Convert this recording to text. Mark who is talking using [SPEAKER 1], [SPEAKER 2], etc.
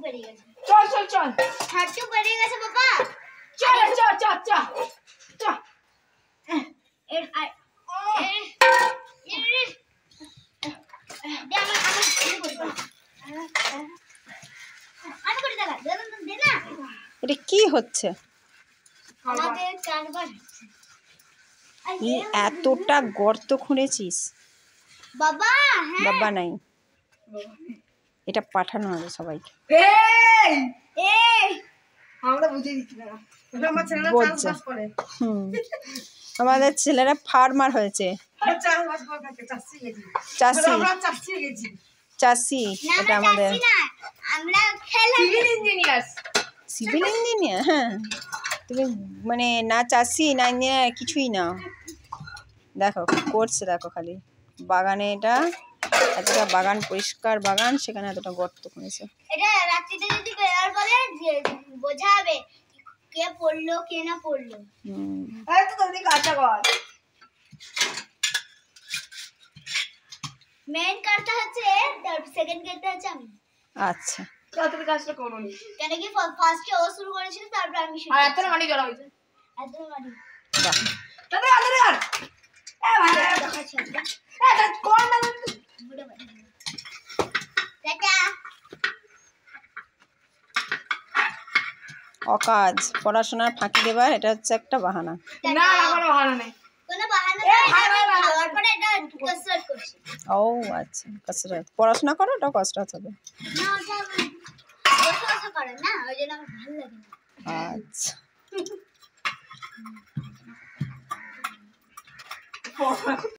[SPEAKER 1] বেরিয়ে গেছে।
[SPEAKER 2] চল চল চল,
[SPEAKER 1] হাঁটু বেরিয়ে গেছে বাবা।
[SPEAKER 2] চল চল চল চল চল।
[SPEAKER 3] এটা কি হচ্ছে? এতটা গর্ত খুঁড়েছিস
[SPEAKER 1] বাবা?
[SPEAKER 3] বাবা নাই, এটা পাঠানো হবে সবাইকে।
[SPEAKER 2] আমরা বুঝে দিচ্ছি না, আমার ছেলেরা চাষবাস করে।
[SPEAKER 3] আমাদের ছেলেরা ফার্মার হয়েছে,
[SPEAKER 2] চাষবাস করে থাকে, চাষি গেছি,
[SPEAKER 3] চাষি
[SPEAKER 2] আমরা চাষি গেছি,
[SPEAKER 3] চাষি। এটা আমাদের
[SPEAKER 1] আমরা
[SPEAKER 2] সিভিল ইঞ্জিনিয়ার।
[SPEAKER 3] Civil engineer? হ্যাঁ, তুমি মানে না চাষি না ইঞ্জিনিয়ার, কিছুই না। দেখো করছে, দেখো খালি বাগানে, এটা এতটা বাগান, পরিষ্কার বাগান, সেখানে এতটা গর্ত করেছে।
[SPEAKER 1] এটা রাত্রিতে যদি বের বলে বোঝা হবে কে পড়লো কে না পড়লো।
[SPEAKER 2] আরে তো তুমি কাজটা কর।
[SPEAKER 1] মেন কাজটা হচ্ছে, সেকেন্ড কাজটা হচ্ছে আমি।
[SPEAKER 3] আচ্ছা,
[SPEAKER 2] তুমি কাজটা করো নি
[SPEAKER 1] কেন কি ফার্স্টে ও শুরু করেছিল, তারপর আমি শুরু।
[SPEAKER 2] আর এত মাটি জড়া হয়েছে,
[SPEAKER 1] এত মাটি।
[SPEAKER 3] বাহ,
[SPEAKER 2] তাতে আদর আর এ ভাই
[SPEAKER 1] দেখাচ্ছি আমরা।
[SPEAKER 2] এ কোন না
[SPEAKER 1] বুড়ো বাড়ি। টাটা।
[SPEAKER 3] অকাজ, পড়াশোনার ফাঁকি দেবার এটা হচ্ছে একটা বাহানা।
[SPEAKER 2] না কোনো ভালো নেই,
[SPEAKER 1] কোনো বাহানা
[SPEAKER 2] এ
[SPEAKER 1] নয়,
[SPEAKER 2] ভাই
[SPEAKER 1] আমি
[SPEAKER 2] ভাই
[SPEAKER 1] খাওয়ার পরে এটা কসরত করছি।
[SPEAKER 3] ও আচ্ছা, কসরত। পড়াশোনা করো, ওটা কসরত হবে।
[SPEAKER 1] না ওটা বসে বসে করে না, ওই জন্য আমার ভালো লাগে না।
[SPEAKER 3] আচ্ছা।